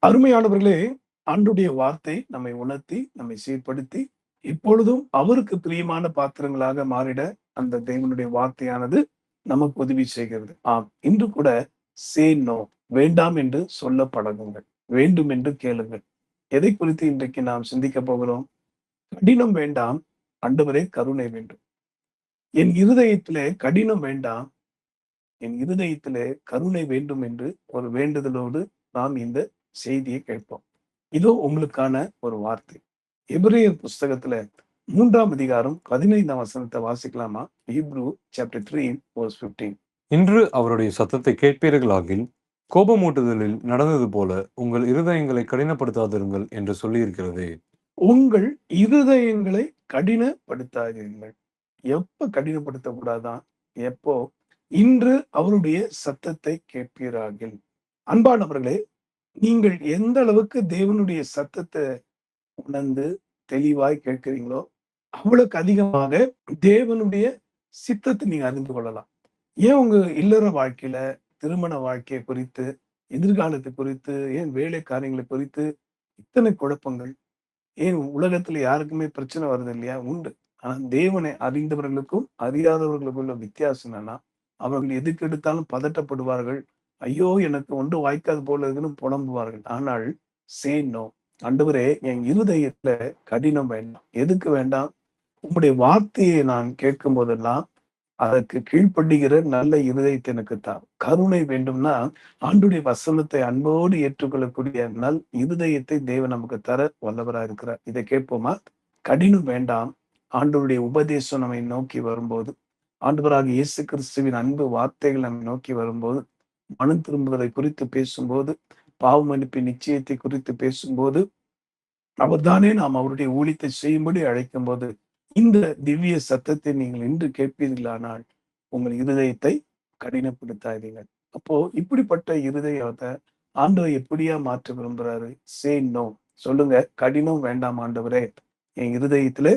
அருமையானவர்களே, ஆண்டுடைய வார்த்தை நம்மை உணர்த்தி, நம்மை சீர்படுத்தி, இப்பொழுதும் அவருக்கு பிரியமான பாத்திரங்களாக மாறிட அந்த தேவனுடைய வார்த்தையானது நமக்கு உதவி செய்கிறது. ஆம், இன்று கூட சே நோ, வேண்டாம் என்று சொல்ல பழகுங்கள். வேண்டும் என்று கேளுங்கள். எதை குறித்து இன்றைக்கு நாம் சிந்திக்கப் போகிறோம்? கடினம் வேண்டாம், ஆண்டவரே கருணை வேண்டும். என் இருதயத்திலே கடினம் வேண்டாம், என் இருதயத்திலே கருணை வேண்டும் என்று ஒரு வேண்டுதலோடு நாம் இந்த செய்தியை கேட்போம். இதோ உங்களுக்கான ஒரு வார்த்தை. எபிரேயர் புஸ்தகத்துல 3ஆம் அதிகாரம் 15ஆம் வசனத்தை வாசிக்கலாமா? Hebrew chapter 3 verse 15. இன்று அவருடைய சத்தத்தை கேட்பீர்களாகில் கோபமூட்டுதலில் நடந்தது போல உங்கள் இருதயங்களை கடினப்படுத்தாதிருங்கள் என்று சொல்லியிருக்கிறதே. உங்கள் இருதயங்களை கடினப்படுத்தாதீர்கள். எப்ப கடினப்படுத்தக்கூடாதான்? எப்போ? இன்று அவருடைய சத்தத்தை கேட்பீராகில். அன்பானவர்களே, நீங்கள் எந்த அளவுக்கு தேவனுடைய சத்தத்தை உணர்ந்து தெளிவாய் கேட்கிறீங்களோ, அவ்வளவுக்கு அதிகமாக தேவனுடைய சித்தத்தை நீங்க அறிந்து கொள்ளலாம். ஏன் உங்க இல்லற வாழ்க்கையில, திருமண வாழ்க்கையை குறித்து, எதிர்காலத்தை குறித்து, ஏன் வேலை காரியங்களை குறித்து இத்தனை குழப்பங்கள்? ஏன் உலகத்துல யாருக்குமே பிரச்சனை வருது இல்லையா? உண்டு. ஆனா தேவனை அறிந்தவர்களுக்கும் அறியாதவர்களுக்கும் உள்ள வித்தியாசம் என்னன்னா, அவர்கள் எதுக்கு எடுத்தாலும் பதட்டப்படுவார்கள். ஐயோ! எனக்கு ஒன்றும் வாய்க்காது போல இருக்குன்னு புலம்புவார்கள். ஆனால் சே நோ. ஆண்டவரே, என் இருதயத்துல கடினம் வேண்டாம். எதுக்கு வேண்டாம்? உம்முடைய வார்த்தையை நான் கேட்கும் போதெல்லாம் அதற்கு கீழ்ப்படுகிற நல்ல இருதயத்தை எனக்கு தார். கருணை வேண்டும்னா ஆண்டுடைய வசனத்தை அன்போடு ஏற்றுக்கொள்ளக்கூடிய நல் இருதயத்தை தேவன் நமக்கு தர வல்லவரா இருக்கிறார். இதை கேட்போமா? கடினம் வேண்டாம். ஆண்டவருடைய உபதேசம் நம்மை நோக்கி வரும்போது, ஆண்டவராக இயேசு கிறிஸ்துவின் அன்பு வார்த்தைகள் நம்மை நோக்கி வரும்போது, மனம் திரும்புவதை குறித்து பேசும்போது, பாவ மன்னிப்பின் நிச்சயத்தை குறித்து பேசும்போது, அவர்தானே நாம் அவருடைய ஊழியத்தை செய்யும்படி அழைக்கும் போது, இந்த திவ்ய சத்தத்தை நீங்கள் இன்று கேட்பீர்களானால் உங்கள் இருதயத்தை கடினப்படுத்தாதீர்கள். அப்போ இப்படிப்பட்ட இருதயத்தை ஆண்டவர் எப்படியா மாற்ற விரும்புறாரு? Say no. சொல்லுங்க, கடினம் வேண்டாம் ஆண்டவரே. என் இருதயத்துல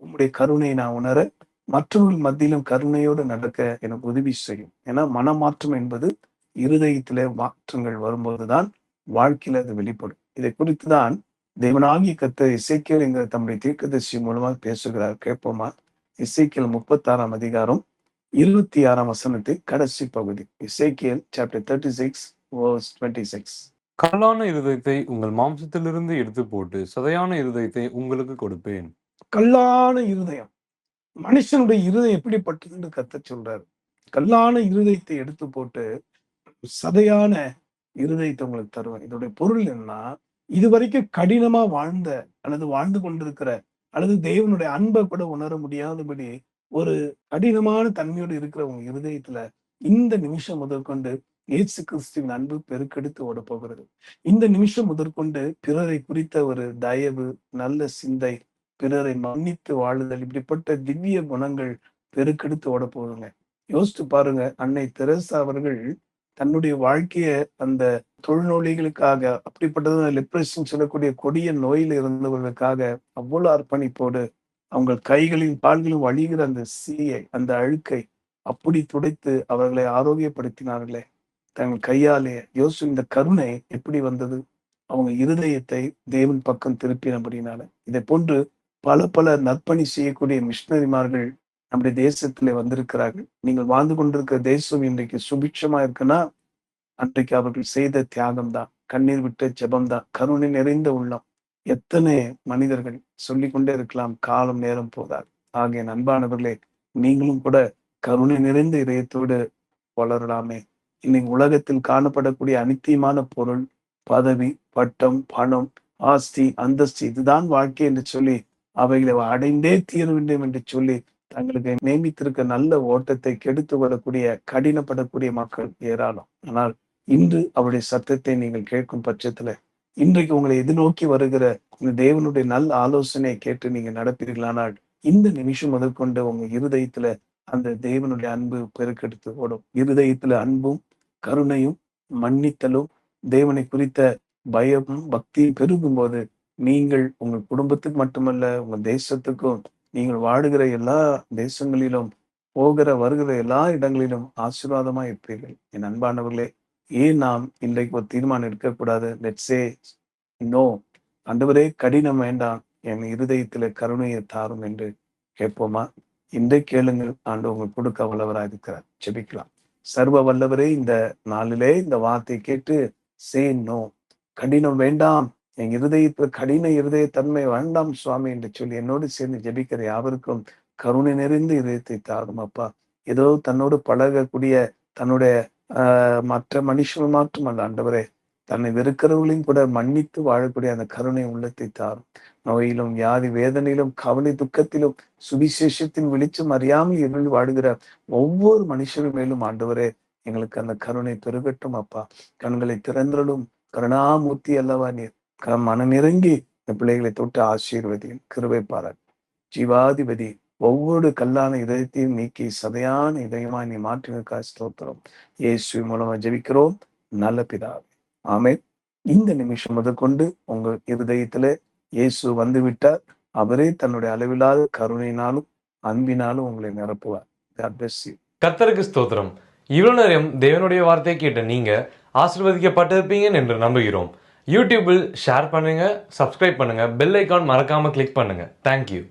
உம்முடைய கருணையை நான் உணர, மற்றவர்கள் மத்தியிலும் கருணையோடு நடக்க எனக்கு உதவி செய்யும். ஏன்னா மனமாற்றம் என்பது இருதயத்திலே மாற்றங்கள் வரும்போதுதான் வாழ்க்கையில அது வெளிப்படும். இதை குறித்துதான் தேவனாகிய கர்த்தர் எசேக்கியேல் என்கிற தம்முடைய தீர்க்கதரிசி மூலமாக பேசுகிறார். கேட்போமா? எசேக்கியேல் 36ஆம் அதிகாரம் 26ஆம் வசனத்தின் கடைசி பகுதி. எசேக்கியேல் சாப்டர் 36 verse 26. கல்லான இருதயத்தை உங்கள் மாம்சத்திலிருந்து எடுத்து போட்டு சதையான இருதயத்தை உங்களுக்கு கொடுப்பேன். கல்லான இருதயம். மனுஷனுடைய இருதயம் எப்படிப்பட்டதுன்னு கர்த்தர் சொல்றாரு. கல்லான இருதயத்தை எடுத்து போட்டு சதையான இருதயத்தை உங்களுக்கு தருவேன். இதோடைய பொருள் என்னன்னா, இதுவரைக்கும் கடினமா வாழ்ந்த அல்லது வாழ்ந்து கொண்டிருக்கிற அல்லது தேவனுடைய அன்பை கூட உணர முடியாதபடி ஒரு கடினமான தன்மையோடு இருக்கிற உங்க இருதயத்துல இந்த நிமிஷம் முதற்கொண்டு இயேசு கிறிஸ்துவின் அன்பு பெருக்கெடுத்து ஓட போகிறது. இந்த நிமிஷம் முதற்கொண்டு பிறரை குறித்த ஒரு தயவு, நல்ல சிந்தை, பிறரை மன்னித்து வாழுதல், இப்படிப்பட்ட திவ்ய குணங்கள் பெருக்கெடுத்து ஓட போகுதுங்க. யோசிச்சு பாருங்க, அன்னை தெரசா அவர்கள் தன்னுடைய வாழ்க்கைய அந்த தொழுநோயாளிகளுக்காக, அப்படிப்பட்டது லெப்ரசின்னு சொல்லக்கூடிய கொடிய நோயில் இருந்தவர்களுக்காக அவ்வளவு அர்ப்பணிப்போடு அவங்க கைகளின் கால்களும் வழிகிற அந்த சீயை, அந்த அழுக்கை அப்படி துடைத்து அவர்களை ஆரோக்கியப்படுத்தினார்களே தங்கள் கையாலே. யோசு, இந்த கருணை எப்படி வந்தது? அவங்க இருதயத்தை தேவன் பக்கம் திருப்பினபடினால. இதை போன்று பல பல நற்பணி செய்யக்கூடிய மிஷினரிமார்கள் நம்முடைய தேசத்திலே வந்திருக்கிறார்கள். நீங்கள் வாழ்ந்து கொண்டிருக்கிற தேசம் இன்றைக்கு சுபிட்சமா இருக்குன்னா அன்றைக்கு அவர்கள் செய்த தியாகம் தான், கண்ணீர் விட்ட ஜெபம் தான், கருணை நிறைந்த உள்ளம். எத்தனை மனிதர்கள் சொல்லிக்கொண்டே இருக்கலாம், காலம் நேரம் போதாது. ஆகிய அன்பானவர்களே, நீங்களும் கூட கருணை நிறைந்த இதயத்தோடு வளரலாமே. இன்னைக்கு உலகத்தில் காணப்படக்கூடிய அனித்தியமான பொருள், பதவி, பட்டம், பணம், ஆஸ்தி, அந்தஸ்து, இதுதான் வாழ்க்கை என்று சொல்லி அவைகளை அடைந்தே தீர வேண்டும் என்று சொல்லி தங்களுக்கு நியமித்திருக்க நல்ல ஓட்டத்தை கெடுத்து கொள்ளக்கூடிய கடினப்படக்கூடிய மக்கள் ஏராளம். ஆனால் இன்று அவருடைய சத்தத்தை நீங்கள் கேட்கும் பட்சத்துல, இன்றைக்கு உங்களை எதிர்நோக்கி வருகிற இந்த தேவனுடைய நல்ல ஆலோசனையை கேட்டு நீங்க நடப்பீர்களானால், இந்த நிமிஷம் முதற்கொண்டு உங்க இருதயத்துல அந்த தேவனுடைய அன்பு பெருக்கெடுத்து ஓடும். இருதயத்துல அன்பும் கருணையும் மன்னித்தலும் தேவனை குறித்த பயமும் பக்தியும் பெருகும் போது நீங்கள் உங்கள் குடும்பத்துக்கு மட்டுமல்ல, உங்க தேசத்துக்கும், நீங்கள் வாழுகிற எல்லா தேசங்களிலும், போகிற வருகிற எல்லா இடங்களிலும் ஆசீர்வாதமா இருப்பீர்கள். என் அன்பானவர்களே, ஏன் நாம் இன்றைக்கு ஒரு தீர்மானம் எடுக்கக்கூடாது? Let's say no. ஆண்டவரே, கடினம் வேண்டாம், என் இருதயத்திலே கருணையை தாரும் என்று கேட்போமா? இன்றைக்கு கேளுங்கள், ஆண்டவர் உங்களுக்கு கொடுக்க வல்லவராக இருக்கிறார். ஜெபிக்கலாம். சர்வ வல்லவரே, இந்த நாளிலே இந்த வார்த்தை கேட்டு சே நோ, கடினம் வேண்டாம், என் இருதயத்துல கடின இருதய தன்மை வேண்டாம் சுவாமி என்று சொல்லி என்னோடு சேர்ந்து ஜெபிக்கிற யாவருக்கும் கருணை நிறைந்த இதயத்தை தாரும் அப்பா. ஏதோ தன்னோடு பழகக்கூடிய தன்னுடைய மற்ற மனுஷர்கள் மாற்றமல்ல ஆண்டவரே, தன்னை வெறுக்கிறவர்களையும் கூட மன்னித்து வாழக்கூடிய அந்த கருணை உள்ளத்தை தாரும். நோயிலும் வியாதி வேதனையிலும் கவலை துக்கத்திலும் சுவிசேஷத்தின் வெளிச்சம் அறியாமல் இருள் வாடுகிற ஒவ்வொரு மனுஷரும் மேலும் ஆண்டவரே, எங்களுக்கு அந்த கருணை பெருகட்டும் அப்பா. கண்களை திறந்தலும் கருணாமூர்த்தி அல்லவா நீர். மனமிறங்கி இந்த பிள்ளைகளை தொட்டு ஆசீர்வதியும் கிருபை பாராட்டு. ஜீவாதிபதி, ஒவ்வொரு கல்லான இதயத்தையும் நீக்கி சதையான இதயமா நீ மாற்றினருக்கா ஸ்தோத்திரம். இயேசு மூலமா ஜெபிக்கிறோம் நல்ல பிதாவே, ஆமென். இந்த நிமிஷம் முதற்கொண்டு உங்கள் இருதயத்துல இயேசு வந்து விட்டார். அவரே தன்னுடைய அளவில்லாத கருணையினாலும் அன்பினாலும் உங்களை நிரப்புவார். God bless you. கர்த்தருக்கு ஸ்தோத்திரம். இவ்வளவு நேரம் தேவனுடைய வார்த்தையை கேட்ட நீங்க ஆசீர்வதிக்கப்பட்டிருப்பீங்க என்று நம்புகிறோம். யூடியூபில் ஷேர் பண்ணுங்க, சப்ஸ்கிரைப் பண்ணுங்க, பெல் ஐக்கான் மறக்காம கிளிக் பண்ணுங்க. தேங்க்யூ.